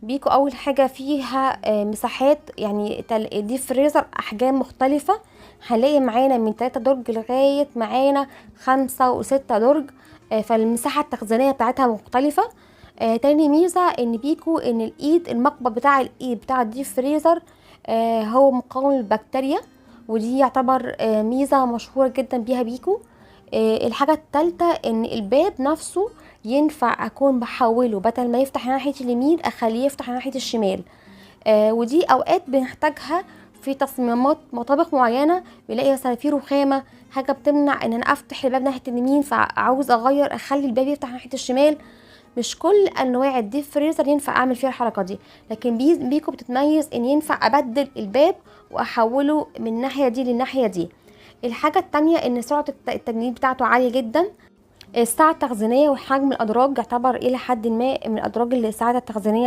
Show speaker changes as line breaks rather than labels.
بيكو اول حاجه فيها مساحات، يعني دي فريزر احجام مختلفه. هنلاقي معانا من 3 درج لغايه معانا 5 و6 درج. فالمساحه التخزينيه بتاعتها مختلفه. تاني ميزه ان بيكو ان الايد المقبض بتاع الايد بتاع الديب فريزر هو مقاوم للبكتيريا، ودي يعتبر ميزه مشهوره جدا بيها بيكو. الحاجه الثالثه ان الباب نفسه ينفع اكون بحوله بدل ما يفتح ناحيه اليمين اخليه يفتح ناحيه الشمال. ودي اوقات بنحتاجها في تصميمات مطابخ معينه، بنلاقي مثلا في رخامه حاجه بتمنع ان انا افتح الباب ناحيه اليمين، فعاوز اغير اخلي الباب يفتح ناحيه الشمال. مش كل انواع الديب فريزر ينفع اعمل فيها الحركه دي، لكن بيكو بتتميز ان ينفع ابدل الباب واحوله من الناحيه دي للناحيه دي. الحاجه التانية ان سرعه التجميد بتاعته عاليه جدا. السعه التخزينيه وحجم الادراج يعتبر الى حد ما من الادراج اللي السعه التخزينيه